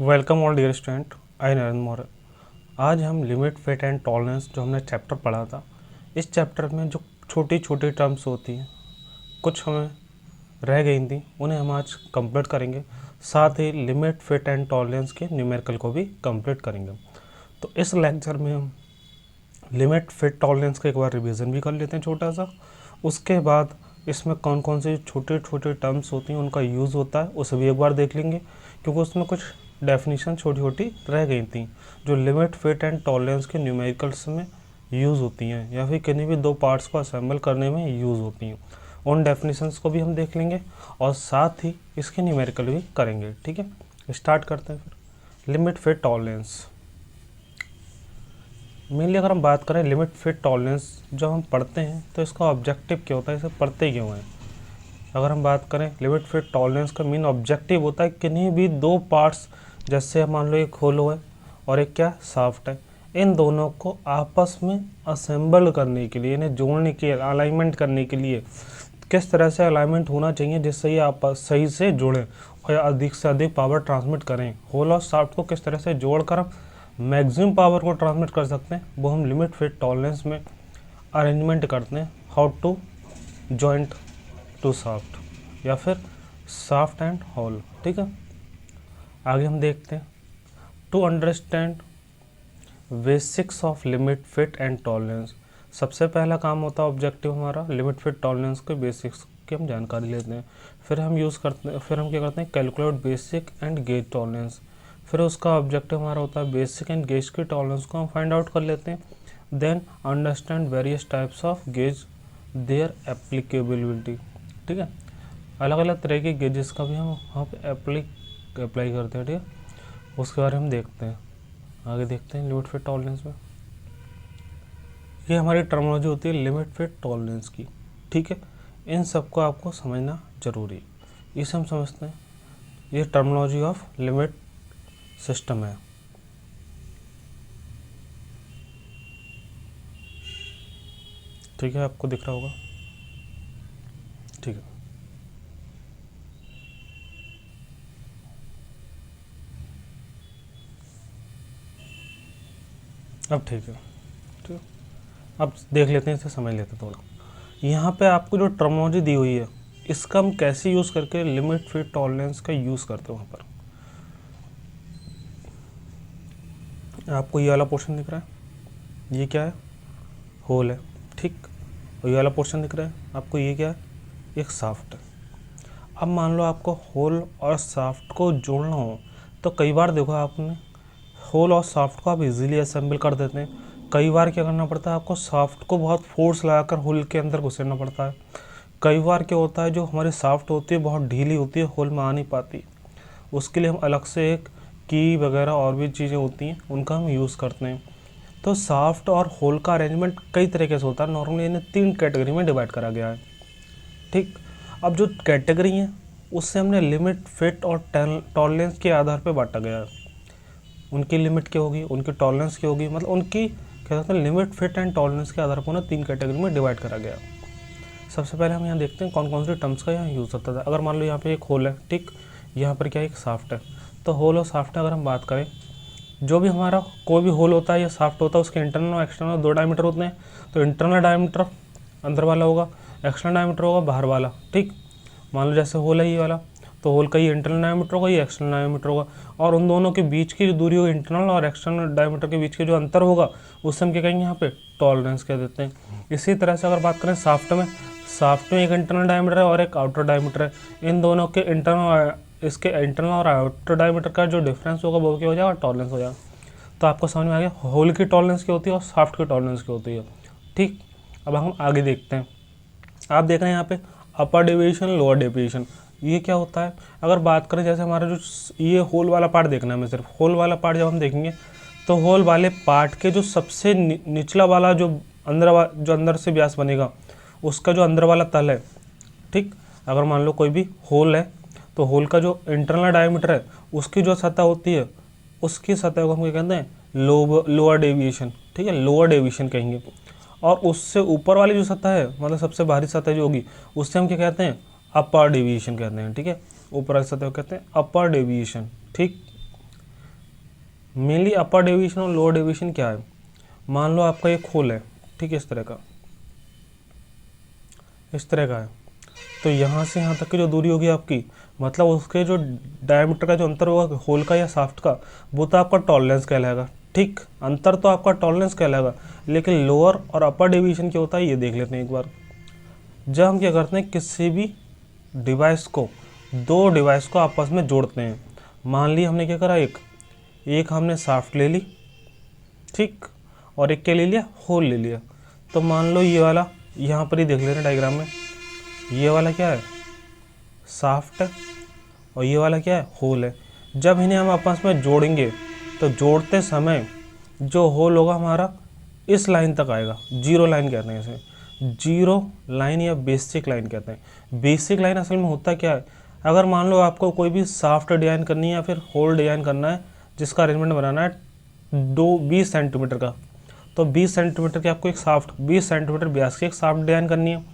Welcome all dear student, आई नरेंद्र मौर्य। आज हम limit, fit and tolerance जो हमने चैप्टर पढ़ा था, इस चैप्टर में जो छोटी छोटी टर्म्स होती हैं, कुछ हमें रह गई थी, उन्हें हम आज कंप्लीट करेंगे। साथ ही लिमिट, फिट एंड टॉलरेंस के न्यूमेरिकल को भी कंप्लीट करेंगे। तो इस लेक्चर में हम लिमिट, फिट, टॉलरेंस का एक बार रिवीजन भी कर लेते हैं छोटा सा। उसके बाद इसमें कौन कौन से छोटे छोटे टर्म्स होती हैं, उनका यूज़ होता है, उसे भी एक बार देख लेंगे, क्योंकि उसमें कुछ डेफिनेशन छोटी छोटी रह गई थी जो लिमिट, फिट एंड टॉलरेंस के न्यूमेरिकल्स में यूज़ होती हैं या फिर किन्हीं भी दो पार्ट्स को असेंबल करने में यूज़ होती हैं। उन डेफिनेशंस को भी हम देख लेंगे और साथ ही इसके न्यूमेरिकल भी करेंगे। ठीक है, स्टार्ट करते हैं फिर। Limit, fit, tolerance. मेनली अगर हम बात करें लिमिट, फिट, टॉलरेंस जब हम पढ़ते हैं तो इसका ऑब्जेक्टिव क्या होता है, इसे पढ़ते क्यों हैं। अगर हम बात करें लिमिट, फिट, टॉलरेंस का मेन ऑब्जेक्टिव होता है किन्हीं भी दो पार्ट्स, जैसे मान लो एक होलो है और एक क्या शाफ्ट है, इन दोनों को आपस में असेंबल करने के लिए, इन्हें जोड़ने के, अलाइनमेंट करने के लिए किस तरह से अलाइनमेंट होना चाहिए जिससे ये आपस सही से जुड़ें और अधिक से अधिक पावर ट्रांसमिट करें। होल और शाफ्ट को किस तरह से जोड़कर हम मैक्सिमम पावर को ट्रांसमिट कर सकते हैं, वो हम लिमिट, फिट, टॉलरेंस में अरेंजमेंट करते हैं। How to joint to shaft या फिर शाफ्ट एंड होल। ठीक है, आगे हम देखते हैं। To understand basics of limit, fit and tolerance. सबसे पहला काम होता है ऑब्जेक्टिव हमारा लिमिट, फिट, टॉलरेंस के बेसिक्स की हम जानकारी लेते हैं। फिर हम क्या करते हैं, calculate basic and gauge tolerance. फिर उसका ऑब्जेक्टिव हमारा होता है बेसिक एंड गेज की टॉलरेंस को हम फाइंड आउट कर लेते हैं। Then understand various types of gauge, their applicability. ठीक है, अलग अलग तरह के गेजेस का भी हम वहाँ पे अप्लाई करते हैं। ठीक है, उसके बारे में हम देखते हैं, आगे देखते हैं लिमिट, फिट, टॉलरेंस में। ये हमारी टर्मिनोलॉजी होती है लिमिट, फिट, टॉलरेंस की। ठीक है, इन सबको आपको समझना जरूरी है। इसे हम समझते हैं, ये टर्मिनोलॉजी ऑफ लिमिट सिस्टम है। ठीक है, आपको दिख रहा होगा। ठीक है, अब ठीक है। ठीक है, अब देख लेते हैं, इसे समझ लेते हैं थोड़ा। यहाँ पे आपको जो टर्मिनोलॉजी दी हुई है, इसका हम कैसे यूज़ करके लिमिट, फिट, टॉलरेंस का यूज़ करते हैं। वहाँ पर आपको ये वाला पोर्शन दिख रहा है, ये क्या है, होल है। ठीक, और ये वाला पोर्शन दिख रहा है आपको, ये क्या है, एक शाफ्ट है। अब मान लो आपको होल और शाफ्ट को जोड़ना हो, तो कई बार देखो आपने होल और शाफ्ट को आप इजीली असेंबल कर देते हैं। कई बार क्या करना पड़ता है, आपको शाफ्ट को बहुत फोर्स लगाकर होल के अंदर घुसेड़ना पड़ता है। कई बार क्या होता है, जो हमारी शाफ्ट होती है बहुत ढीली होती है, होल में आ नहीं पाती, उसके लिए हम अलग से एक की वगैरह और भी चीज़ें होती हैं, उनका हम यूज़ करते हैं। तो शाफ्ट और होल का अरेंजमेंट कई तरीके से होता है। नॉर्मली इन्हें 3 कैटेगरी में डिवाइड करा गया है। ठीक, अब जो कैटेगरी हैं उससे हमने लिमिट, फिट और टॉलरेंस के आधार पर बांटा गया है। उनकी लिमिट क्या होगी, उनकी टॉलरेंस क्या होगी, मतलब उनकी क्या कहते हैं, लिमिट, फिट एंड टॉलरेंस के आधार पर ना 3 कैटेगरी में डिवाइड करा गया। सबसे पहले हम यहाँ देखते हैं कौन कौन से टर्म्स का यहाँ यूज़ होता था। अगर मान लो यहाँ पे एक होल है, ठीक, यहाँ पर क्या है, एक शाफ्ट है। तो होल और शाफ्ट अगर हम बात करें, जो भी हमारा कोई भी होल होता है या शाफ्ट होता है, उसके इंटरनल और एक्सटर्नल 2 डायमीटर होते हैं। तो इंटरनल डायमीटर अंदर वाला होगा, एक्सटर्नल डायमीटर होगा बाहर वाला। ठीक, मान लो जैसे होल है ये वाला, तो होल का ये इंटरनल डायमीटर होगा, ये एक्सटर्नल डायमीटर होगा, और उन दोनों के बीच की जो दूरी होगी, इंटरनल और एक्सटर्नल डायमीटर के बीच के जो अंतर होगा, उससे हम क्या कहेंगे, यहाँ पे टॉलरेंस कह देते हैं। इसी तरह से अगर बात करें शाफ्ट में एक इंटरनल डायमीटर है और एक आउटर डायमीटर है। इन दोनों के इसके इंटरनल और आउटर डायमीटर का जो डिफरेंस होगा वो क्या हो जाएगा, टॉलरेंस हो जाएगा। तो आपको समझ में आ गया होल की टॉलरेंस क्या होती है और शाफ्ट की टॉलरेंस क्या होती है। ठीक, अब हम आगे देखते हैं। आप देख रहे हैं यहाँ पे अपर डेविएशन, लोअर डेविएशन, ये क्या होता है। अगर बात करें जैसे हमारा जो ये होल वाला पार्ट देखना है हमें, सिर्फ होल वाला पार्ट जब हम देखेंगे, तो होल वाले पार्ट के जो सबसे निचला वाला जो अंदर से व्यास बनेगा, उसका जो अंदर वाला तल है, ठीक, अगर मान लो कोई भी होल है, तो होल का जो इंटरनल डायमीटर है, उसकी जो सतह होती है, उसकी सतह को हम क्या कहते हैं, लोअर डेविएशन। ठीक है, लोअर डेविएशन कहेंगे। और उससे ऊपर वाली जो सतह है, मतलब सबसे बाहरी सतह जो होगी, उससे हम क्या कहते हैं, अपर डेविएशन कहते हैं। ठीक है, ऊपर वाली सतह को कहते हैं अपर डेविएशन। ठीक, मेनली अपर डेविएशन और लोअर डेविएशन क्या है, मान लो आपका एक होल है, ठीक है, इस तरह का है, तो यहाँ से यहाँ तक की जो दूरी होगी आपकी, मतलब उसके जो डायमीटर का जो अंतर होगा होल का या शाफ्ट का, वो तो आपका टॉलरेंस कहलाएगा। ठीक, अंतर तो आपका टॉलरेंस कहलाएगा, लेकिन लोअर और अपर डेविएशन क्या होता है ये देख लेते हैं एक बार। जब हम क्या करते हैं, किसी भी डिवाइस को, दो डिवाइस को आपस में जोड़ते हैं, मान ली हमने क्या करा, एक हमने शाफ्ट ले ली, ठीक, और एक क्या ले लिया, होल ले लिया। तो मान लो ये वाला यहाँ पर ही देख लेते हैं डायग्राम में, ये वाला क्या है, शाफ्ट है, और ये वाला क्या है, होल है। जब इन्हें हम आपस में जोड़ेंगे तो जोड़ते समय जो होल होगा हमारा इस लाइन तक आएगा, जीरो लाइन कहते हैं इसे, जीरो लाइन या बेसिक लाइन कहते हैं। बेसिक लाइन असल में होता क्या है, अगर मान लो आपको कोई भी शाफ्ट डिजाइन करनी है या फिर होल डिजाइन करना है, जिसका अरेंजमेंट बनाना है 20 सेंटीमीटर का, तो 20 सेंटीमीटर की आपको एक शाफ्ट, 20 सेंटीमीटर व्यास की एक शाफ्ट डिजाइन करनी है।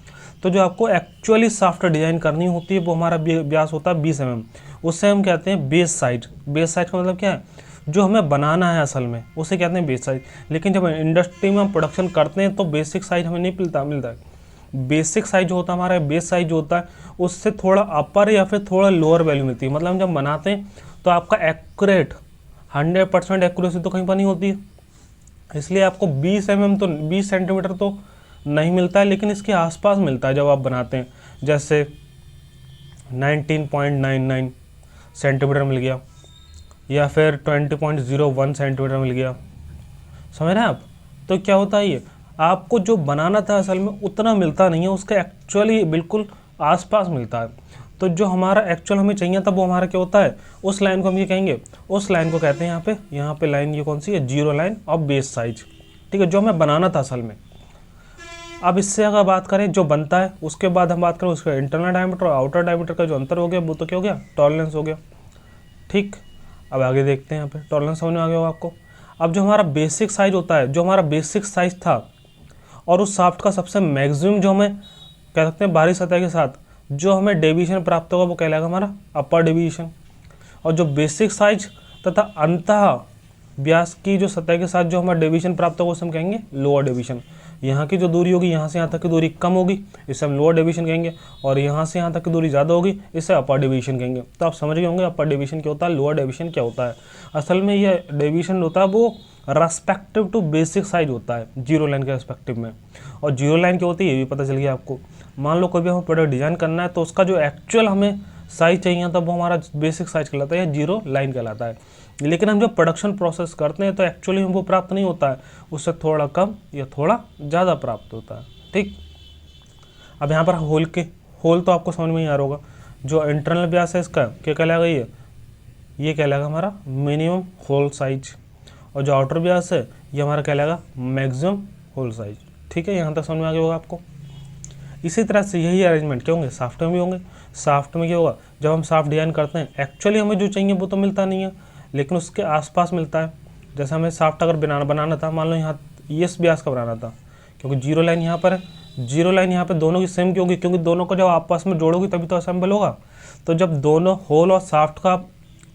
तो जो आपको एक्चुअली शाफ्ट डिजाइन करनी होती है वो हमारा व्यास होता है 20 mm, उससे हम कहते हैं बेस साइज। बेस साइज का मतलब क्या है, जो हमें बनाना है असल में उसे कहते हैं बेस साइज। लेकिन जब इंडस्ट्री में हम प्रोडक्शन करते हैं तो बेसिक साइज हमें नहीं मिलता है। बेसिक साइज जो होता है हमारा, बेस साइज जो होता है उससे थोड़ा अपर या फिर थोड़ा लोअर वैल्यू मिलती है। मतलब हम जब बनाते हैं तो आपका एक्यूरेट 100% एक्यूरेसी तो कहीं पर नहीं होती है, इसलिए आपको 20 mm तो 20 सेंटीमीटर तो नहीं मिलता है, लेकिन इसके आसपास मिलता है जब आप बनाते हैं। जैसे 19.99 सेंटीमीटर मिल गया, या फिर 20.01 सेंटीमीटर मिल गया, समझ रहे हैं आप। तो क्या होता है, ये आपको जो बनाना था असल में उतना मिलता नहीं है, उसका एक्चुअली बिल्कुल आसपास मिलता है। तो जो हमारा एक्चुअल हमें चाहिए था वो हमारा क्या होता है, उस लाइन को हम ये कहेंगे, उस लाइन को कहते हैं यहाँ पे लाइन ये कौन सी है, zero line of base size, ठीक है, जो हमें बनाना था असल में। अब इससे अगर बात करें जो बनता है, उसके बाद हम बात करें उसका इंटरनल डायमीटर और आउटर डायमीटर का जो अंतर हो गया वो तो क्या हो गया, टॉलरेंस हो गया। ठीक, अब आगे देखते हैं, यहाँ पे टॉलरेंस समझ में आ गया होगा आपको। अब जो हमारा बेसिक साइज होता है, जो हमारा बेसिक साइज था और उस शाफ्ट का सबसे मैक्सिमम जो हमें कह सकते हैं बाहरी सतह के साथ जो हमें डेविएशन प्राप्त होगा वो कहलाएगा हमारा अपर डेविएशन। और जो बेसिक साइज तथा अंतः व्यास की जो सतह के साथ जो हमारा डेविएशन प्राप्त होगा उसे हम कहेंगे लोअर डेविएशन। यहाँ की जो दूरी होगी, यहाँ से यहाँ तक की दूरी कम होगी, इसे हम लोअर डेविएशन कहेंगे, और यहाँ से यहाँ तक की दूरी ज़्यादा होगी, इसे अपर डेविएशन कहेंगे। तो आप समझ गए होंगे अपर डेविएशन क्या होता है, लोअर डेविएशन क्या होता है। असल में ये डेविएशन होता है वो रेस्पेक्टिव टू बेसिक साइज होता है, जीरो लाइन के रेस्पेक्टिव में। और जीरो लाइन क्या होती है ये भी पता चल गया आपको। मान लो कोई भी हमें प्रोडक्ट डिजाइन करना है तो उसका जो एक्चुअल हमें साइज चाहिए था वो हमारा बेसिक साइज कहलाता है या जीरो लाइन कहलाता है। लेकिन हम जब प्रोडक्शन प्रोसेस करते हैं तो एक्चुअली हमको प्राप्त नहीं होता है, उससे थोड़ा कम या थोड़ा ज़्यादा प्राप्त होता है। ठीक, अब यहाँ पर होल तो आपको समझ में ही आ रहा होगा। जो इंटरनल व्यास है इसका क्या कहलाएगा, ये कहलाएगा हमारा मिनिमम होल साइज, और जो आउटर व्यास है ये हमारा कहलाएगा मैक्सिमम होल साइज। ठीक है, यहाँ तक समझ में आ गया होगा आपको। इसी तरह से यही अरेंजमेंट क्या होंगे, शाफ्ट में भी होंगे। शाफ्ट में क्या होगा, जब हम शाफ्ट डिजाइन करते हैं एक्चुअली हमें जो चाहिए वो तो मिलता नहीं है, लेकिन उसके आसपास मिलता है। जैसे हमें शाफ्ट अगर बनाना था, मान लो यहाँ इस व्यास का बनाना था, क्योंकि जीरो लाइन यहाँ पर है, जीरो लाइन यहाँ पे दोनों की सेम क्यों होगी, क्योंकि दोनों को जब आपस में जोड़ोगी तभी तो असेंबल होगा। तो जब दोनों होल और शाफ्ट का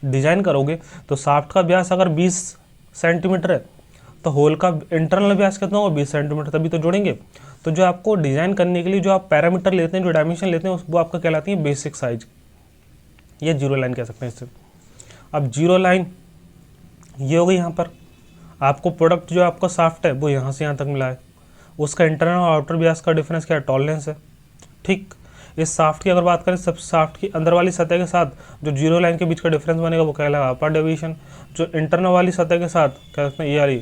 डिजाइन करोगे तो शाफ्ट का व्यास अगर 20 सेंटीमीटर है तो होल का इंटरनल व्यास कितना होगा, 20 सेंटीमीटर, तभी तो जोड़ेंगे। तो जो आपको डिजाइन करने के लिए जो आप पैरामीटर लेते हैं, जो डायमेंशन लेते हैं, वो आपका कहलाती है बेसिक साइज, ये जीरो लाइन कह सकते हैं इससे। अब जीरो लाइन ये हो गई, यहाँ पर आपको प्रोडक्ट जो आपका शाफ्ट है वो यहाँ से यहाँ तक मिला है, उसका इंटरनल और आउटर व्यास का डिफरेंस क्या है, टॉलरेंस है। ठीक, इस शाफ्ट की अगर बात करें, सब शाफ्ट की अंदर वाली सतह के साथ जो जीरो लाइन के बीच का डिफरेंस बनेगा वो कहलाएगा अपर डेविएशन। जो इंटरनल वाली सतह के साथ क्या कहते हैं ये वाली,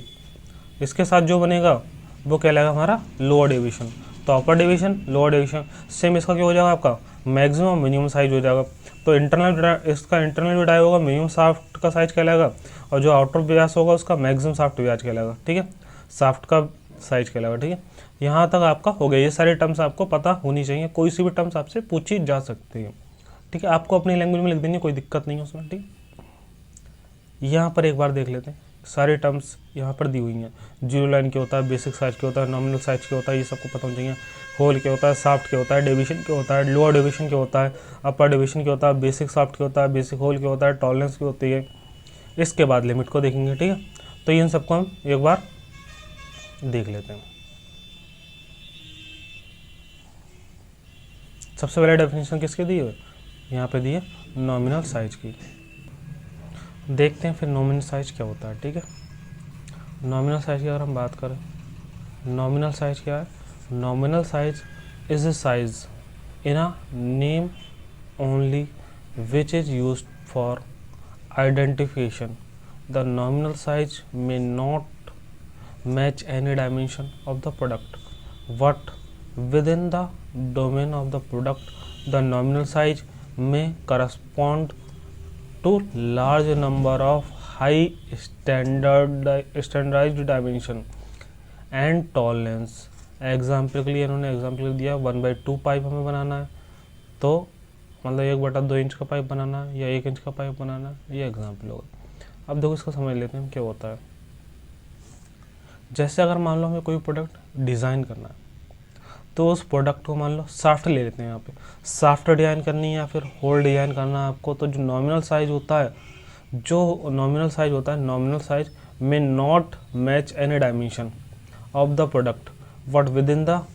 इसके साथ जो बनेगा वो कहलाएगा हमारा लोअर डेविएशन। तो upper deviation, lower deviation, same इसका क्या हो जाएगा, आपका मैक्सिमम मिनिमम साइज हो जाएगा। तो इसका इंटरनल जो डाई होगा मिनिमम शाफ्ट का साइज कहलाएगा, और जो आउटर व्यास होगा उसका मैक्सिमम शाफ्ट व्यास कहलाएगा। ठीक है, शाफ्ट का साइज कहलाएगा। ठीक है, यहाँ तक आपका हो गया। ये सारे टर्म्स आपको पता होनी चाहिए, कोई सी भी टर्म्स आपसे पूछी जा सकती है। ठीक है, आपको अपनी लैंग्वेज में लिख देनी, कोई दिक्कत नहीं है उसमें। ठीक, यहाँ पर एक बार देख लेते हैं, सारे टर्म्स यहाँ पर दी हुई हैं। जीरो लाइन क्या होता है, बेसिक साइज क्या होता है, नॉमिनल साइज क्या होता है, ये सबको पता होना चाहिए। होल क्या होता है, शाफ्ट क्या होता है, डेविएशन क्या होता है, लोअर डेविएशन क्या होता है, अपर डेविएशन क्या होता है, बेसिक शाफ्ट क्या होता है, बेसिक होल क्या होता है, टॉलरेंस क्या होती है, इसके बाद लिमिट को देखेंगे, ठीक है। तो इन सबको हम एक बार देख लेते हैं। सबसे पहले डेफिनेशन किसकी दी है, यहाँ पे दी है नॉमिनल साइज की। देखते हैं फिर नॉमिनल साइज क्या होता है, ठीक है। नॉमिनल साइज की अगर हम बात करें, नॉमिनल साइज क्या है, nominal size is a size in a name only which is used for identification. The nominal size may not match any dimension of the product, but within the domain of the product, the nominal size may correspond to large number of high standardized dimension and tolerance. Example के लिए इन्होंने example दिया 1/2 pipe हमें बनाना है, तो मतलब 1/2 inch का pipe बनाना है या 1 इंच का पाइप बनाना है, ये एग्जाम्पल होगा। अब देखो इसको समझ लेते हैं क्या होता है। जैसे अगर मान लो हमें कोई प्रोडक्ट डिज़ाइन करना है, तो उस प्रोडक्ट को मान लो साफ्ट ले लेते हैं, यहाँ पे साफ्ट डिज़ाइन करनी है या फिर होल डिज़ाइन करना है आपको, तो जो नॉमिनल साइज होता है, नॉमिनल साइज में not match any dimension of the product, but with in the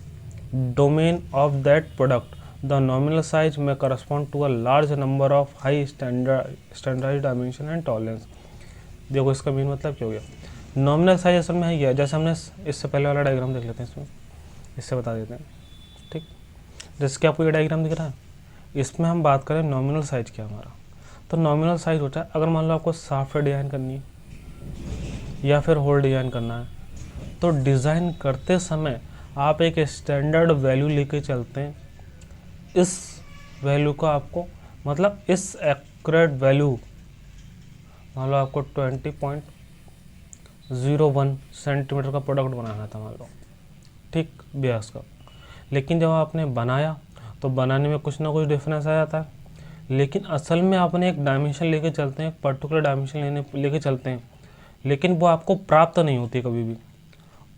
domain of that product the nominal size may correspond to a large number of high standardized dimension and tolerance. देखो इसका main मतलब क्या हो गया, nominal size असल में है ये, जैसे हमने इससे पहले वाला डायग्राम देख लेते हैं, इसमें इससे बता देते हैं, ठीक। जैसे कि आपको ये डायग्राम दिख रहा है, इसमें हम बात करें नॉमिनल साइज क्या हमारा, तो नॉमिनल साइज होता है अगर मान लो आपको सॉफ्टवेयर डिज़ाइन करनी है या फिर होल डिज़ाइन करना है, तो डिज़ाइन करते समय आप एक स्टैंडर्ड वैल्यू लेके चलते हैं। इस वैल्यू को आपको मतलब इस एक्यूरेट वैल्यू मान लो आपको 20.01 सेंटीमीटर का प्रोडक्ट बनाना था मान लो, ठीक, व्यास का। लेकिन जब आपने बनाया तो बनाने में कुछ ना कुछ डिफरेंस आ जाता है, लेकिन असल में आपने एक डायमेंशन लेके चलते हैं, एक पर्टिकुलर डायमेंशन लेके चलते हैं, लेकिन वो आपको प्राप्त नहीं होती कभी भी।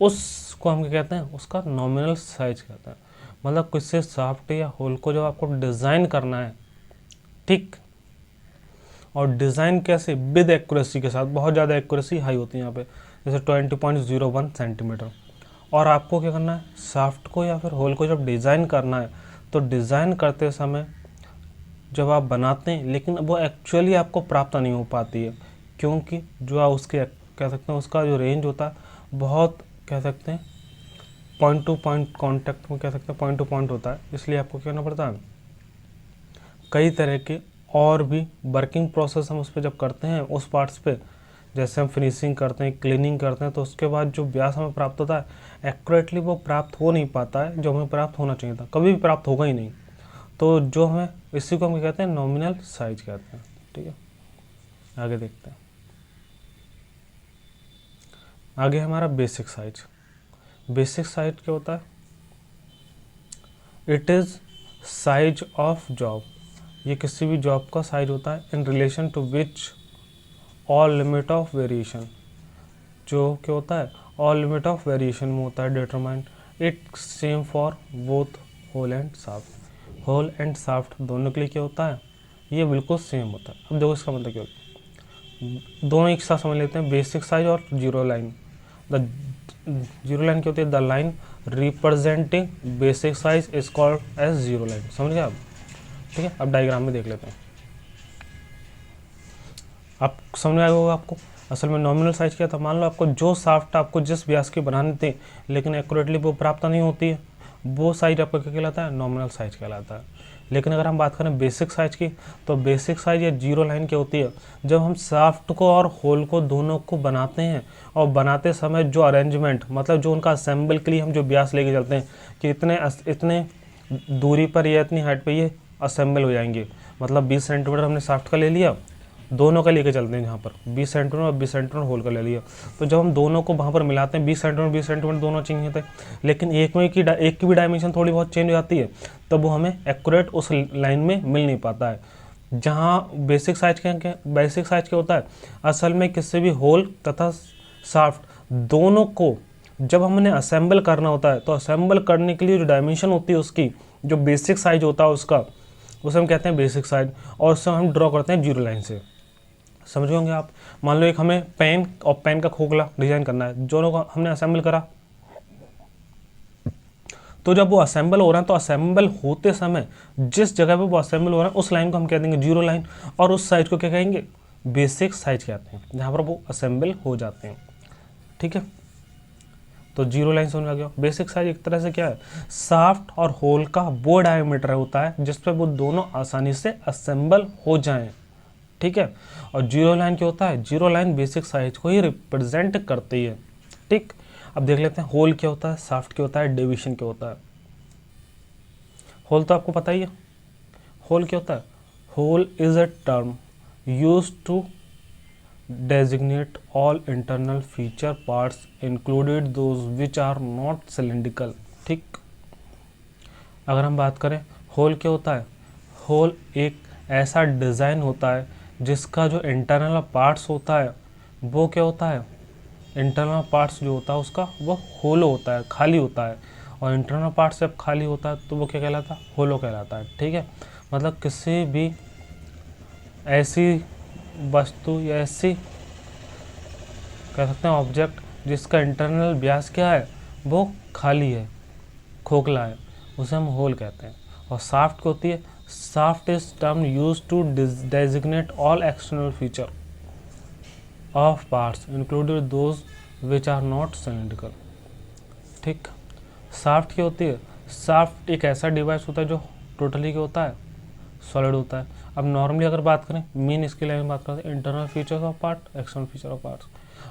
उसको हम क्या कहते हैं, उसका नॉमिनल साइज कहते हैं। मतलब किससे सॉफ्ट या होल को जब आपको डिज़ाइन करना है, ठीक, और डिज़ाइन कैसे, विद एक्यूरेसी के साथ, बहुत ज़्यादा एक्यूरेसी हाई होती है यहाँ पे, जैसे 20.01 सेंटीमीटर, और आपको क्या करना है, सॉफ्ट को या फिर होल को जब डिज़ाइन करना है, तो डिज़ाइन करते समय जब आप बनाते हैं, लेकिन वो एक्चुअली आपको प्राप्त नहीं हो पाती है, क्योंकि जो आप उसके कह सकते हैं उसका जो रेंज होता है बहुत कह सकते हैं पॉइंट टू पॉइंट कॉन्टैक्ट में कह सकते हैं पॉइंट टू पॉइंट होता है। इसलिए आपको क्या करना पड़ता है, कई तरह के और भी वर्किंग प्रोसेस हम उस पर जब करते हैं उस पार्ट्स पे, जैसे हम फिनिशिंग करते हैं, क्लीनिंग करते हैं, तो उसके बाद जो व्यास हमें प्राप्त होता है एक्यूरेटली वो प्राप्त हो नहीं पाता है जो हमें प्राप्त होना चाहिए था, कभी भी प्राप्त होगा ही नहीं। तो जो हमें इसी को हम कहते हैं नॉमिनल साइज कहते हैं, ठीक है। आगे देखते हैं, आगे हमारा बेसिक साइज। बेसिक साइज क्या होता है, it is size of job, ये किसी भी जॉब का साइज होता है, in relation to which all limit of variation, जो क्या होता है ऑल लिमिट ऑफ वेरिएशन में होता है determined, it same for both hole and shaft. Hole and shaft दोनों के लिए क्या होता है, ये बिल्कुल सेम होता है। अब देखो इसका मतलब क्या होता है, दोनों एक साथ समझ लेते हैं, बेसिक साइज और zero line. The zero line क्या होती है, the line representing basic size is called as zero line. समझ गए आप, ठीक है। अब डायग्राम में देख लेते हैं, आप समझ में आया होगा आपको असल में नॉमिनल साइज क्या था। मान लो आपको जो साफ्ट आपको जिस व्यास की बनाने थे लेकिन एक्यूरेटली वो प्राप्त नहीं होती है, वो साइज आपका क्या कहलाता है, नॉमिनल साइज कहलाता है। लेकिन अगर हम बात करें बेसिक साइज की, तो बेसिक साइज या जीरो लाइन क्या होती है, जब हम साफ्ट को और होल को दोनों को बनाते हैं और बनाते समय जो अरेंजमेंट मतलब जो उनका असेंबल के लिए हम जो व्यास लेके चलते हैं कि इतने दूरी पर या इतनी हाइट पर ये असेंबल हो जाएंगे, मतलब 20 सेंटीमीटर हमने साफ्ट का ले लिया, दोनों का लेके चलते हैं जहाँ पर 20 सेंटीमीटर और 20 सेंटीमीटर होल का ले लिया, तो जब हम दोनों को वहाँ पर मिलाते हैं 20 सेंटीमीटर दोनों चाहिए थे, लेकिन एक की भी डायमेंशन थोड़ी बहुत चेंज हो जाती है, तब वो हमें एक्यूरेट उस लाइन में मिल नहीं पाता है। जहाँ बेसिक साइज क्या होता है, असल में किसी भी होल तथा साफ्ट दोनों को जब हमने असेंबल करना होता है, तो असेंबल करने के लिए जो डायमेंशन होती है उसकी जो बेसिक साइज होता है उसका, उसे हम कहते हैं बेसिक साइज, और उससे हम ड्रॉ करते हैं जीरो लाइन से। समझ गए होंगे आप। मान लो एक हमें पेन और पेन का खोखला डिजाइन करना है, दोनों को हमने असेंबल करा, तो जब वो असेंबल हो रहा है तो असेंबल होते समय जिस जगह पे वो असेंबल हो रहा है उस लाइन को हम कह देंगे जीरो लाइन, और उस साइज को क्या कहेंगे, बेसिक साइज कहते हैं, जहाँ पर वो असेंबल हो जाते हैं। ठीक है, तो जीरो लाइन समझ में आ गया। बेसिक साइज एक तरह से क्या है, शाफ्ट और होल का वो डायमीटर होता है जिस पे वो दोनों आसानी से असेंबल हो जाएं। ठीक है, और जीरो लाइन क्या होता है, जीरो लाइन बेसिक साइज को ही रिप्रेजेंट करती है। ठीक, अब देख लेते हैं होल क्या होता है, शाफ्ट क्या होता है, डेविएशन क्या होता है। होल तो आपको पता ही है, होल क्या होता है, hole is a term used to designate all internal feature parts included those which are not cylindrical। ठीक, अगर हम बात करें होल क्या होता है, होल एक ऐसा डिज़ाइन होता है जिसका जो इंटरनल पार्ट्स होता है वो क्या होता है, इंटरनल पार्ट्स जो होता है उसका वो होलो होता है, खाली होता है, और इंटरनल पार्ट्स जब खाली होता है तो वो क्या कहलाता है, होलो कहलाता है। ठीक है, मतलब किसी भी ऐसी वस्तु या ऐसी कह सकते हैं ऑब्जेक्ट जिसका इंटरनल व्यास क्या है, वो खाली है, खोखला है, उसे हम होल कहते हैं। और शाफ्ट क्या होती है, shaft is term use to designate all external feature of parts included those which are not cylindrical. ठीक, शाफ्ट क्या होती है, शाफ्ट एक ऐसा डिवाइस होता है जो टोटली क्या होता है, सॉलिड होता है। अब नॉर्मली अगर बात करें मेन इसके लिए बात करते हैं internal features of part, external feature of parts.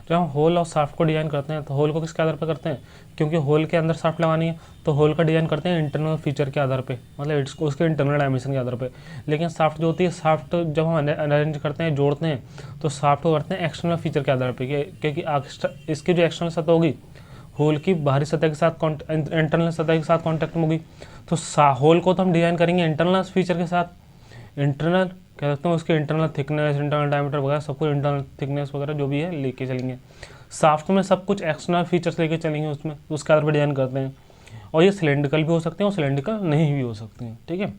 जब हम होल और शाफ्ट को डिजाइन करते हैं तो होल को किसके आधार पर करते हैं, क्योंकि होल के अंदर शाफ्ट लगानी है तो होल का डिजाइन करते हैं इंटरनल फीचर के आधार पे, मतलब उसके इंटरनल डायमेंशन के आधार पे। लेकिन शाफ्ट जो होती है, शाफ्ट जब हम अरेंज करते हैं, जोड़ते हैं, तो शाफ्ट को करते हैं एक्सटर्नल फीचर के आधार पे, क्योंकि इसकी जो एक्सटर्नल सतह होगी होल की बाहरी सतह के साथ इंटरनल सतह के साथ कॉन्टैक्ट में होगी, तो होल को तो हम डिजाइन करेंगे इंटरनल फीचर के साथ, इंटरनल कह सकते हैं उसके इंटरनल थिकनेस, इंटरनल डायमीटर वगैरह सब कुछ, इंटरनल थिकनेस वगैरह जो भी है लेके चलेंगे। शाफ्ट में सब कुछ एक्सटर्नल फीचर्स लेके चलेंगे, उसमें उसके आधार पर डिजाइन करते हैं। और ये सिलेंड्रिकल भी हो सकते हैं और सिलेंड्रिकल नहीं भी हो सकते हैं। ठीक है,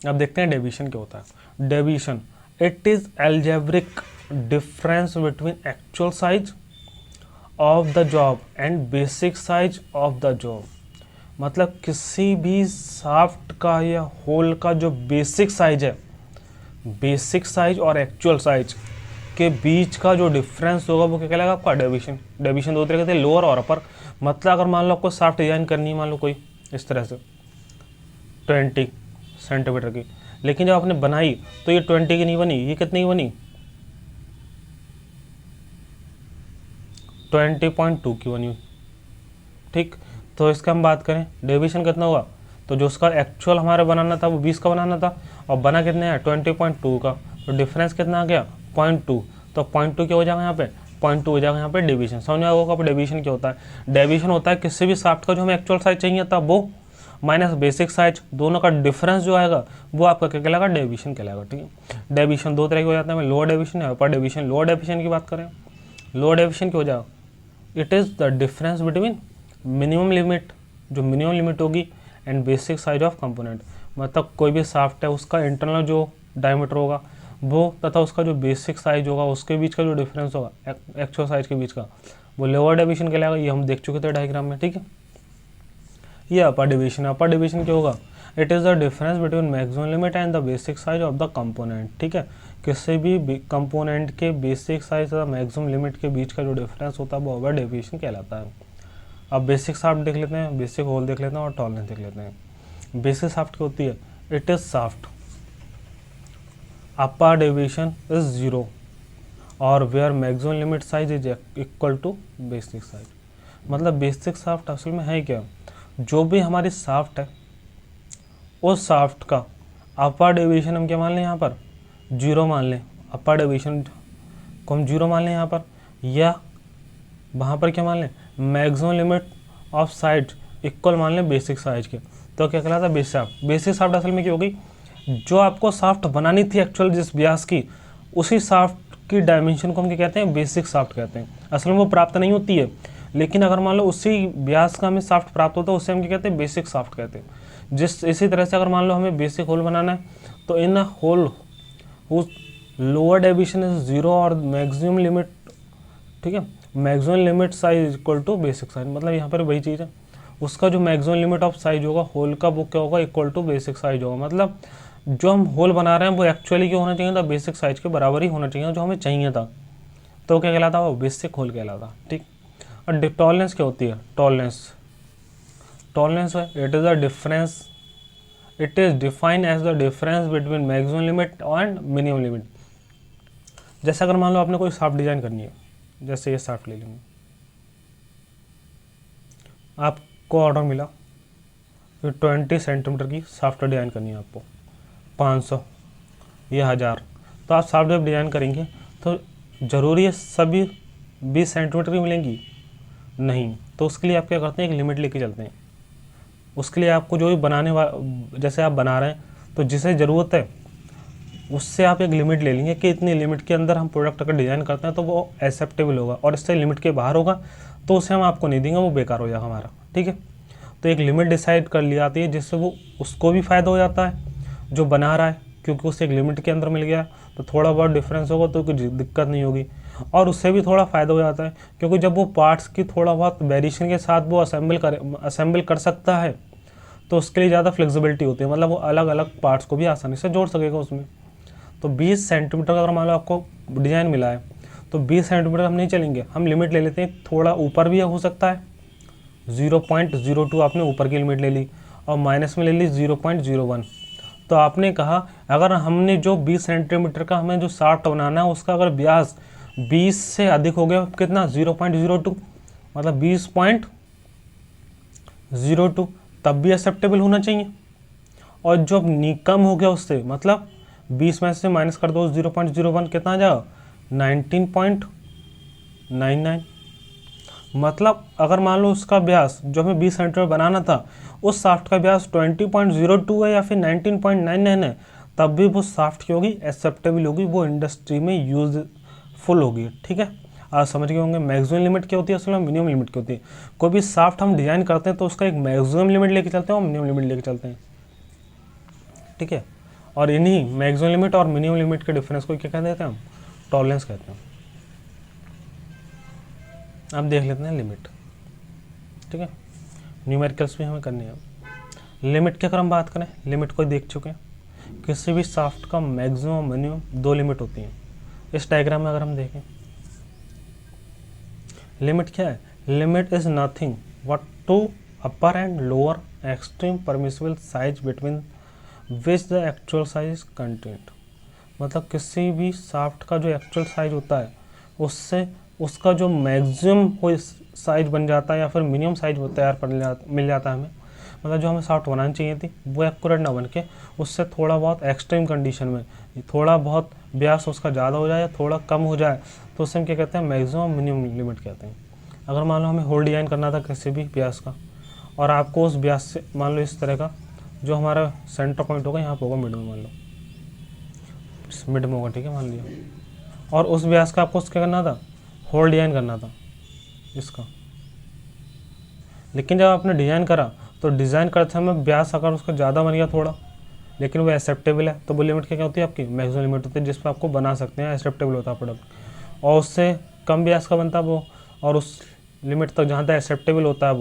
अब देखते हैं डेविएशन क्या होता है। Deviation it is algebraic difference between actual size of the job and basic size of the job. मतलब किसी भी शाफ्ट का या होल का जो बेसिक साइज है, बेसिक साइज और एक्चुअल साइज के बीच का जो डिफरेंस होगा वो क्या कहलाएगा आपका, डेविएशन। डेविएशन दो तरह के थे, लोअर और अपर। मतलब अगर मान लो आपको शाफ्ट डिजाइन करनी है, मान लो कोई इस तरह से 20 सेंटीमीटर की, लेकिन जब आपने बनाई तो ये 20 की नहीं बनी, ये कितनी की बनी, 20.2 की बनी। ठीक, तो इसका हम बात करें डेविएशन कितना हुआ, तो जो उसका एक्चुअल हमारा बनाना था वो 20 का बनाना था और बना कितने है 20.2 का, तो डिफरेंस कितना आ गया 0.2। तो 0.2 क्या हो जाएगा यहाँ पे, 0.2 हो जाएगा यहाँ पे डेविएशन। समझ में आएगा आपको डेविएशन क्या होता है। डेविएशन होता है किसी भी शाफ्ट का जो हमें एक्चुअल साइज चाहिए था वो माइनस बेसिक साइज, दोनों का डिफरेंस जो आएगा वो आपका क्या कहलाएगा, डेविएशन कहलाएगा। ठीक है, डेविएशन दो तरह के हो जाते हैं, लोअर डेविएशन है अपर डेविएशन। लोअर डेविएशन की बात करें, लोअर डेविएशन क्या हो जाएगा, it is the difference between minimum limit, जो मिनिमम लिमिट होगी, and basic size of component. मतलब कोई भी शाफ्ट है उसका इंटरनल जो डायमीटर होगा वो तथा उसका जो बेसिक साइज होगा उसके बीच का जो डिफरेंस होगा एक्चुअल साइज के बीच का, वो लोअर डेविएशन कहलाएगा। ये हम देख चुके थे डायग्राम में। ठीक है, ये अपर डेविएशन। अपर डेविएशन क्या होगा, it is the difference between maximum limit and the basic size of the component. ठीक है, किसी भी कंपोनेंट के बेसिक साइज तथा मैक्सिमम लिमिट के बीच का जो डिफरेंस होता है वो अपर डेविएशन कहलाता है। अब बेसिक शाफ्ट देख लेते हैं, बेसिक होल देख लेते हैं और टॉलरेंस देख लेते हैं। बेसिक शाफ्ट क्या होती है, it is shaft upper deviation is 0 और where maximum limit size is equal to basic size. मतलब बेसिक शाफ्ट असल में है क्या, जो भी हमारी शाफ्ट है उस शाफ्ट का अपर डेविएशन हम क्या मान लें, यहाँ पर 0 मान लें, अपर डेविएशन को हम 0 मान लें यहाँ पर, या वहाँ पर क्या मान लें, maximum limit of side equal मान लें बेसिक साइज के, तो क्या कहलाता है बेसिक शाफ्ट। बेसिक शाफ्ट असल में क्या होगी, जो आपको शाफ्ट बनानी थी एक्चुअल जिस व्यास की, उसी शाफ्ट की डायमेंशन को हम क्या कहते हैं, बेसिक शाफ्ट कहते हैं। असल में वो प्राप्त नहीं होती है, लेकिन अगर मान लो उसी व्यास का हमें शाफ्ट प्राप्त होता है उससे हम क्या कहते हैं, बेसिक शाफ्ट कहते हैं। इसी तरह से अगर मान लो हमें बेसिक होल बनाना है तो in hole lower deviation is 0 और मैक्सिमम लिमिट, ठीक है, maximum limit size equal to basic size, मतलब यहाँ पर वही चीज़ है, उसका जो मैक्सिमम लिमिट ऑफ साइज होगा होल का वो क्या होगा, इक्वल टू बेसिक साइज होगा। मतलब जो हम होल बना रहे हैं वो एक्चुअली क्या होना चाहिए था, बेसिक साइज के बराबर ही होना चाहिए जो हमें चाहिए था, तो क्या कहलाता है वो बेसिक होल कहलाता। ठीक, और टॉलरेंस क्या होती है, टॉलरेंस है it is a difference, it is defined as the difference between maximum limit and minimum limit. जैसे अगर मान लो आपने कोई शाफ्ट डिजाइन करनी है, जैसे ये शाफ्ट ले लेंगे, आपको ऑर्डर मिला फिर 20 सेंटीमीटर की शाफ्ट डिजाइन करनी है आपको, 500 या 1000, तो आप शाफ्ट जब डिजाइन करेंगे तो ज़रूरी है सभी 20 सेंटीमीटर की मिलेंगी नहीं, तो उसके लिए आप क्या करते हैं, एक लिमिट लेके चलते हैं। उसके लिए आपको जो भी जैसे आप बना रहे हैं तो जिसे ज़रूरत है उससे आप एक लिमिट ले लेंगे कि इतनी लिमिट के अंदर हम प्रोडक्ट अगर डिज़ाइन करते हैं तो वो एक्सेप्टेबल होगा, और इससे लिमिट के बाहर होगा तो उसे हम आपको नहीं देंगे, वो बेकार हो जाएगा हमारा। ठीक है, तो एक लिमिट डिसाइड कर ली जाती है जिससे वो उसको भी फ़ायदा हो जाता है जो बना रहा है, क्योंकि उसे एक लिमिट के अंदर मिल गया तो थोड़ा बहुत डिफरेंस होगा तो कुछ दिक्कत नहीं होगी, और उससे भी थोड़ा फ़ायदा हो जाता है क्योंकि जब वो पार्ट्स की थोड़ा बहुत वेरिएशन के साथ वो असेंबल कर सकता है तो उसके लिए ज़्यादा फ्लेक्सिबिलिटी होती है, मतलब वो अलग अलग पार्ट्स को भी आसानी से जोड़ सकेगा उसमें। तो 20 सेंटीमीटर का अगर मान लो आपको डिज़ाइन मिला है तो 20 सेंटीमीटर हम नहीं चलेंगे, हम लिमिट ले लेते हैं, थोड़ा ऊपर भी हो सकता है, 0.02 आपने ऊपर की लिमिट ले ली और माइनस में ले ली 0.01। तो आपने कहा अगर हमने जो 20 सेंटीमीटर का हमें जो शाफ्ट बनाना है उसका अगर व्यास 20 से अधिक हो गया, कितना 0.02 मतलब 20.02, तब भी एक्सेप्टेबल होना चाहिए, और जो कम हो गया उससे मतलब 20 में से माइनस कर दो 0.01, कितना आ जाएगा 19.99। मतलब अगर मान लो उसका व्यास जो हमें 20 सेंटीमीटर बनाना था उस शाफ्ट का व्यास 20.02 है या फिर 19.99 है, तब भी वो शाफ्ट की होगी एक्सेप्टेबल होगी, वो इंडस्ट्री में यूजफुल होगी। ठीक है, आप समझ गए होंगे मैक्सिमम लिमिट क्या होती है, उसमें मिनिमम लिमिट क्या होती है। कोई भी शाफ्ट हम डिजाइन करते हैं तो उसका एक मैक्सिमम लिमिट लेके चलते हैं और मिनिमम लिमिट लेके चलते हैं। ठीक है, और इन्हीं मैक्सिमम लिमिट और मिनिमम लिमिट के डिफरेंस को क्या कहते हैं हम, टॉलरेंस कहते हैं। अब देख लेते हैं लिमिट। ठीक है, न्यूमेरिकल्स भी हमें करनी है। लिमिट की अगर हम बात करें, लिमिट को देख चुके हैं, किसी भी शाफ्ट का मैक्सिमम मिनिमम 2 लिमिट होती हैं। इस डायग्राम में अगर हम देखें लिमिट क्या है, limit is nothing but two upper and lower extreme permissible size between which the actual size content. मतलब किसी भी शाफ्ट का जो एक्चुअल साइज होता है उससे उसका जो मैक्सिमम कोई साइज बन जाता है या फिर मिनिमम साइज तैयार मिल जाता है हमें, मतलब जो हमें शाफ्ट बनानी चाहिए थी वो एक्यूरेट ना बन के उससे थोड़ा बहुत एक्सट्रीम कंडीशन में थोड़ा बहुत व्यास उसका ज़्यादा हो जाए या थोड़ा कम हो जाए तो उससे हम क्या कहते हैं, मैक्सिमम मिनिमम लिमिट कहते हैं। अगर मान लो हमें होल डिजाइन करना था किसी भी व्यास का और आपको उस व्यास से मान लो इस तरह का जो हमारा सेंटर पॉइंट होगा यहाँ पर होगा मिड में, मान लो मिड में होगा, ठीक है मान लिया, और उस व्यास का आपको क्या करना था, होल डिजाइन करना था इसका। लेकिन जब आपने डिज़ाइन करा तो डिज़ाइन करते समय व्यास अगर उसका ज़्यादा बन गया थोड़ा लेकिन वो एक्सेप्टेबल है तो वो लिमिट क्या होती है आपकी, मैक्सिमम लिमिट होती है जिस पर आपको बना सकते हैं, एक्सेप्टेबल होता है प्रोडक्ट। और उससे कम व्यास का बनता है वो, और उस लिमिट तक जहाँ तक एक्सेप्टेबल होता है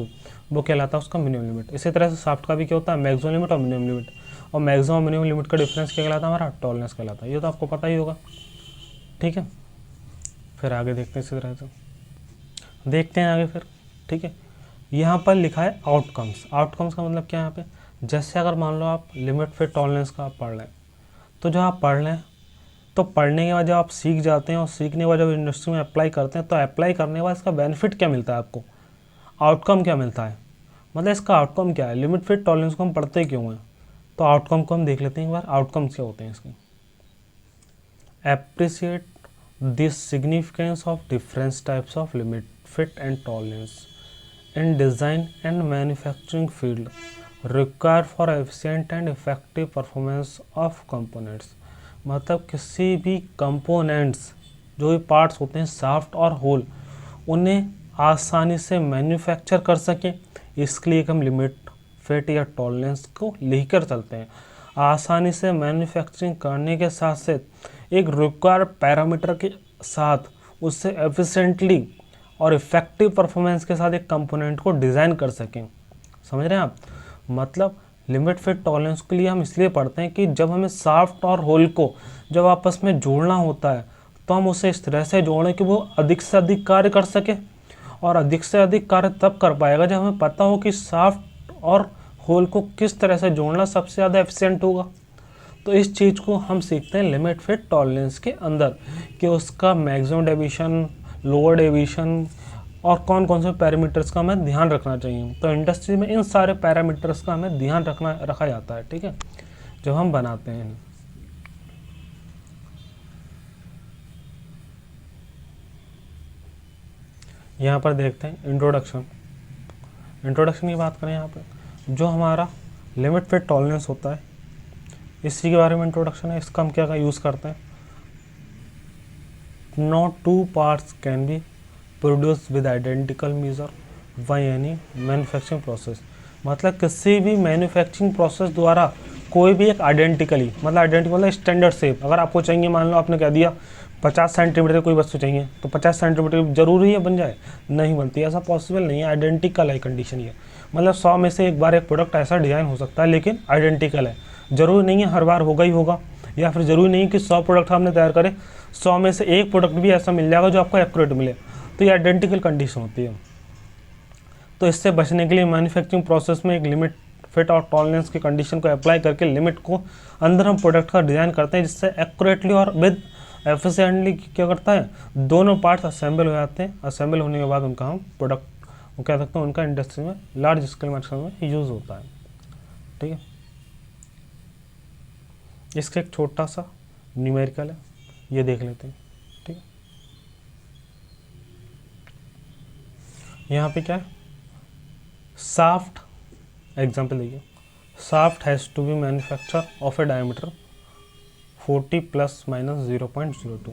वो कहलाता है उसका मिनिमम लिमिट। इसी तरह से शाफ्ट का भी क्या होता है, मैक्सिमम लिमिट और मिनिमम लिमिट, और मैक्सिमम और मिनिमम लिमिट का डिफरेंस क्या कहलाता है हमारा, टॉलरेंस कहलाता है। ये तो आपको पता ही होगा। ठीक है, फिर आगे देखते हैं इसी तरह से देखते हैं आगे फिर। ठीक है, यहाँ पर लिखा है आउटकम्स। आउटकम्स का मतलब क्या है यहाँ पे, जैसे अगर मान लो आप लिमिट फिर टॉलरेंस का आप पढ़ रहे हैं तो जब आप पढ़ लें तो पढ़ने के बाद जब आप सीख जाते हैं और सीखने के बाद जब इंडस्ट्री में अप्लाई करते हैं तो अप्लाई करने के बाद इसका बेनिफिट क्या मिलता है आपको, आउटकम क्या मिलता है, मतलब इसका आउटकम क्या है। लिमिट फिर टॉलरेंस को हम पढ़ते क्यों हैं, तो आउटकम को हम देख लेते हैं एक बार। आउटकम्स क्या होते हैं इसके, appreciate the significance of different types of limit, fit and tolerance in design and manufacturing field required for efficient and effective performance of components। मतलब किसी भी कंपोनेंट्स जो भी पार्ट्स होते हैं शाफ्ट और होल उन्हें आसानी से मैन्युफैक्चर कर सकें, इसके लिए हम लिमिट फिट या टॉलरेंस को लेकर चलते हैं। आसानी से मैन्युफैक्चरिंग करने के साथ साथ एक रिक्वायर्ड पैरामीटर के साथ उससे एफिशिएंटली और इफेक्टिव परफॉर्मेंस के साथ एक कंपोनेंट को डिज़ाइन कर सकें। समझ रहे हैं आप? मतलब लिमिट फिट टॉलरेंस के लिए हम इसलिए पढ़ते हैं कि जब हमें शाफ्ट और होल को जब आपस में जोड़ना होता है तो हम उसे इस तरह से जोड़ें कि वो अधिक से अधिक कार्य कर सके, और अधिक से अधिक कार्य तब कर पाएगा जब हमें पता हो कि शाफ्ट और होल को किस तरह से जोड़ना सबसे ज़्यादा एफिशिएंट होगा। तो इस चीज़ को हम सीखते हैं लिमिट फिट टॉलरेंस के अंदर कि उसका मैक्सिमम डेविएशन, लोअर डेविएशन और कौन कौन से पैरामीटर्स का हमें ध्यान रखना चाहिए। तो इंडस्ट्री में इन सारे पैरामीटर्स का हमें ध्यान रखा जाता है, ठीक है, जब हम बनाते हैं। यहाँ पर देखते हैं इंट्रोडक्शन की बात करें। यहाँ पे जो हमारा लिमिट फिट टॉलरेंस होता है इसी के बारे में इंट्रोडक्शन है। इसका हम क्या यूज़ करते हैं? No two parts can be produce with identical measure by any manufacturing process. मतलब किसी भी मैन्युफैक्चरिंग प्रोसेस द्वारा कोई भी एक आइडेंटिकली, मतलब स्टैंडर्ड शेप अगर आपको चाहिए, मान लो आपने कह दिया 50 सेंटीमीटर कोई वस्तु चाहिए तो 50 सेंटीमीटर जरूरी है बन जाए? नहीं बनती, ऐसा पॉसिबल नहीं है। आइडेंटिकल है कंडीशन ये, मतलब 100 में से एक बार एक प्रोडक्ट ऐसा डिज़ाइन हो सकता है लेकिन आइडेंटिकल है। जरूरी नहीं है हर बार होगा ही होगा, या फिर ज़रूरी नहीं कि 100 प्रोडक्ट हमने तैयार करे 100 में से एक प्रोडक्ट भी ऐसा मिल जाएगा जो आपको एक्यूरेट मिले। तो ये आइडेंटिकल कंडीशन होती है। तो इससे बचने के लिए मैन्युफैक्चरिंग प्रोसेस में एक लिमिट फिट और टॉलरेंस की कंडीशन को अप्लाई करके लिमिट को अंदर हम प्रोडक्ट का डिज़ाइन करते हैं, जिससे एक्यूरेटली और विद एफिशिएंटली क्या करता है, दोनों पार्ट्स असेंबल हो जाते हैं। असेंबल होने के बाद उनका हम प्रोडक्ट वो कह सकते हैं उनका इंडस्ट्री में लार्ज स्केल में यूज़ होता है, ठीक है। इसका एक छोटा सा न्यूमेरिकल है, ये देख लेते हैं, ठीक है। यहाँ पे क्या है, शाफ्ट एग्जाम्पल देखिए, shaft has to be manufacture of a diameter 40 ± 0.02।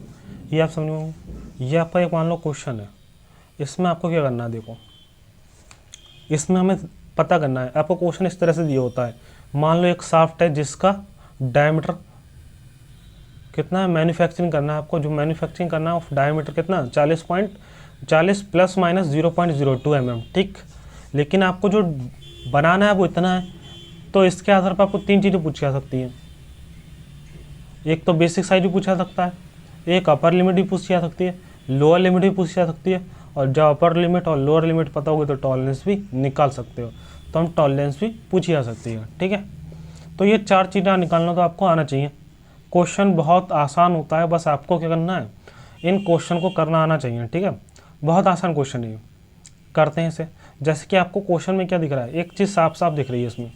ये आप समझो, ये आपका एक मान लो क्वेश्चन है, इसमें आपको क्या करना है, देखो इसमें हमें पता करना है। आपको क्वेश्चन इस तरह से दिया होता है, मान लो एक शाफ्ट है जिसका डायमीटर कितना है, मैन्युफैक्चरिंग करना है आपको, जो मैन्युफैक्चरिंग करना है ऑफ डायमीटर कितना 40 ± 0.02 mm, ठीक। लेकिन आपको जो बनाना है वो इतना है, तो इसके आधार पर आपको 3 चीज़ें पूछी जा सकती हैं। एक तो बेसिक साइज भी पूछा जा सकता है, एक अपर लिमिट भी पूछी जा सकती है, लोअर लिमिट भी पूछी जा सकती है, और जब अपर लिमिट और लोअर लिमिट पता होगी तो टॉलरेंस भी निकाल सकते हो। तो हम टॉलरेंस भी पूछी जा सकती है, ठीक है। तो ये 4 चीज़ें निकालना तो आपको आना चाहिए। क्वेश्चन बहुत आसान होता है, बस आपको क्या करना है, इन क्वेश्चन को करना आना चाहिए, ठीक है। बहुत आसान क्वेश्चन है, करते हैं इसे। जैसे कि आपको क्वेश्चन में क्या दिख रहा है, एक चीज़ साफ साफ दिख रही है इसमें,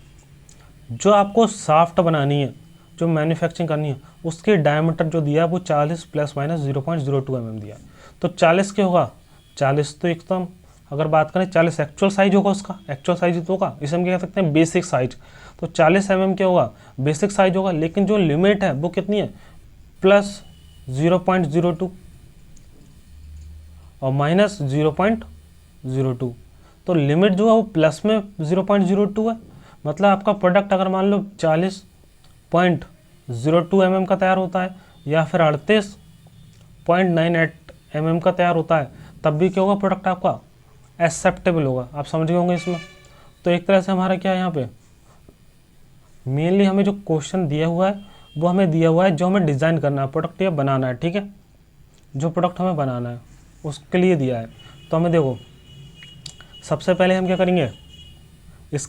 जो आपको शाफ्ट बनानी है, जो मैन्युफैक्चरिंग करनी है, उसके डायमीटर जो दिया है वो 40 ± 0.02 mm दिया। तो 40 क्या होगा, 40 तो एकदम, अगर बात करें 40 एक्चुअल साइज होगा, उसका एक्चुअल साइज तो होगा, इसे हम क्या कह सकते हैं बेसिक साइज। तो 40 mm क्या होगा, बेसिक साइज होगा। लेकिन जो लिमिट है वो कितनी है, +0.02 और -0.02। तो लिमिट जो है वो प्लस में 0.02 है। मतलब आपका प्रोडक्ट अगर मान लो 40.02 mm का तैयार होता है या फिर 38.98 mm का तैयार होता है, तब भी क्या होगा, प्रोडक्ट आपका एक्सेप्टेबल होगा। आप समझ गए होंगे इसमें। तो एक तरह से हमारा क्या है, यहाँ पे मेनली हमें जो क्वेश्चन दिया हुआ है वो हमें दिया हुआ है जो हमें डिज़ाइन करना है, प्रोडक्ट या बनाना है, ठीक है। जो प्रोडक्ट हमें बनाना है उसके लिए दिया है। तो हमें देखो, सबसे पहले हम क्या करेंगे, इस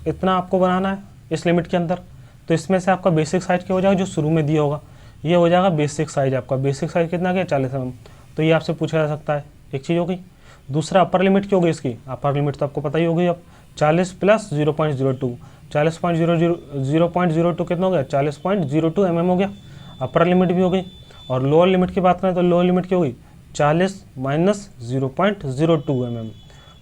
इतना आपको बनाना है इस लिमिट के अंदर। तो इसमें से आपका बेसिक साइज क्या हो जाएगा, जो शुरू में दिया होगा, ये हो जाएगा बेसिक साइज। आपका बेसिक साइज कितना क्या, 40 mm। तो ये आपसे पूछा जा सकता है, एक चीज़ हो गई। दूसरा अपर लिमिट क्या होगी इसकी, अपर लिमिट तो आपको पता ही होगी, अब 40 + 0.02, 0.02 कितना हो गया, 40.02 mm हो गया, अपर लिमिट भी हो गई। और लोअर लिमिट की बात करें तो लोअर लिमिट क्या होगी, 40 - 0.02 mm।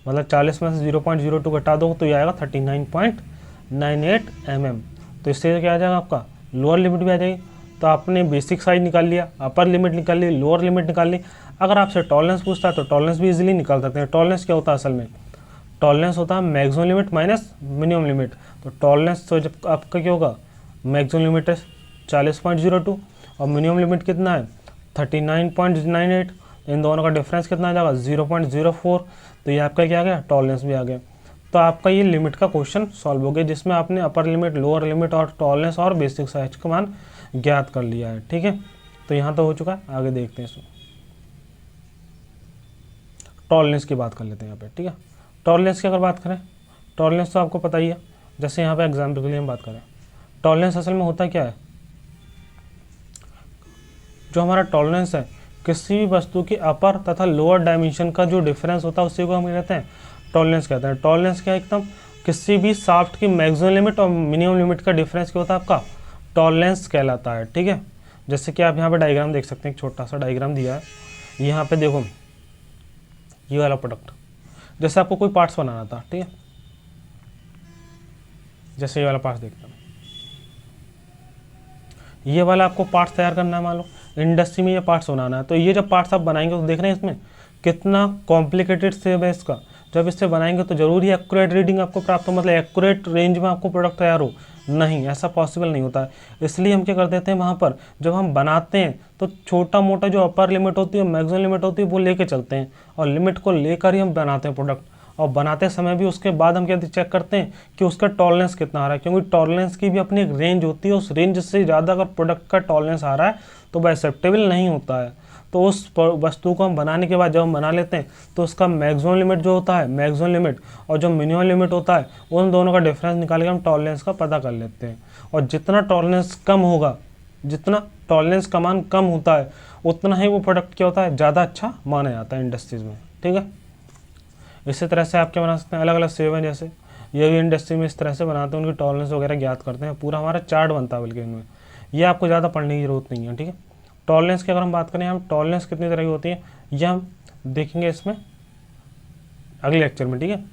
मतलब 40 में से 0.02 घटा दो तो ये आएगा 39.98 mm। तो इससे क्या आ जाएगा, आपका लोअर लिमिट भी आ जाएगी। तो आपने बेसिक साइज निकाल लिया, अपर लिमिट निकाल ली, लोअर लिमिट निकाल ली। अगर आपसे टॉलरेंस पूछता है तो टॉलरेंस भी इजीली निकाल सकते हैं। टॉलरेंस क्या होता है असल में, टॉलरेंस होता है maximum limit minus minimum limit. तो टॉलरेंस तो जब आपका क्या होगा, मैक्सिमम लिमिट है 40.02 और मिनिमम लिमिट कितना है 39.98, इन दोनों का डिफरेंस कितना आ जाएगा 0.04, तो ये आपका क्या आ गया टॉलरेंस भी आ गया। तो आपका ये लिमिट का क्वेश्चन सॉल्व हो गया जिसमें आपने अपर लिमिट, लोअर लिमिट और टॉलरेंस और बेसिक साइज का मान ज्ञात कर लिया है। ठीक है, तो यहाँ तो हो चुका है, आगे देखते हैं इसमें। टॉलरेंस की बात कर लेते हैं यहाँ पे। ठीक है, टॉलरेंस की अगर बात करें, टॉलरेंस तो आपको पता ही है, जैसे यहाँ पे एग्जाम्पल के लिए हम बात करें, टॉलरेंस असल में होता क्या है, जो हमारा टॉलरेंस है किसी भी वस्तु की अपर तथा लोअर डायमेंशन का जो डिफरेंस होता है उसी को हम कहते हैं टॉलरेंस कहते हैं। टॉलरेंस क्या है, एकदम किसी भी शाफ्ट की मैक्सिमम लिमिट और मिनिमम लिमिट का डिफरेंस क्या होता है आपका टॉलरेंस कहलाता है। ठीक है, जैसे कि आप यहाँ पे डायग्राम देख सकते हैं, एक छोटा सा डायग्राम दिया है, यहाँ पे देखो ये वाला प्रोडक्ट, जैसे आपको कोई पार्ट्स बनाना था, ठीक है, जैसे ये वाला पार्ट्स देखते हैं, ये वाला आपको पार्ट्स तैयार करना है, मान लो इंडस्ट्री में ये पार्ट्स बनाना है, तो ये जब पार्ट्स आप बनाएंगे तो देख रहे हैं इसमें कितना कॉम्प्लिकेटेड सेब है इसका। जब इससे बनाएंगे तो जरूरी एक्यूरेट रीडिंग आपको प्राप्त हो, मतलब एक्यूरेट रेंज में आपको प्रोडक्ट तैयार हो, नहीं, ऐसा पॉसिबल नहीं होता है। इसलिए हम क्या कर देते हैं, वहाँ पर जब हम बनाते हैं तो छोटा मोटा जो अपर लिमिट होती है, मैक्सिमम लिमिट होती है, वो लेके चलते हैं और लिमिट को लेकर ही हम बनाते हैं प्रोडक्ट। और बनाते समय भी उसके बाद हम क्या चेक करते हैं कि उसका टॉलरेंस कितना आ रहा है, क्योंकि टॉलरेंस की भी अपनी एक रेंज होती है, उस रेंज से ज़्यादा अगर प्रोडक्ट का टॉलरेंस आ रहा है तो वह एक्सेप्टेबल नहीं होता है। तो उस वस्तु को हम बनाने के बाद जब हम बना लेते हैं तो उसका मैक्सिमम लिमिट जो होता है, मैक्सिमम लिमिट और जो मिनिमम लिमिट होता है, उन दोनों का डिफरेंस निकाल के हम टॉलरेंस का पता कर लेते हैं। और जितना टॉलरेंस कम होगा, जितना टॉलरेंस का मान कम होता है, उतना ही वो प्रोडक्ट क्या होता है, ज़्यादा अच्छा माना जाता है इंडस्ट्रीज़ में। ठीक है, इसी तरह से आप क्या बना सकते हैं, अलग अलग सेव हैं, जैसे ये भी इंडस्ट्री में इस तरह से बनाते हैं, उनकी टॉलरेंस वगैरह ज्ञात करते हैं, पूरा हमारा चार्ट बनता है बल्कि इनमें। ये आपको ज़्यादा पढ़ने की जरूरत नहीं है। ठीक है, टॉलरेंस की अगर हम बात करें, हम टॉलरेंस कितनी तरह की होती है ये हम देखेंगे इसमें अगले लेक्चर में। ठीक है।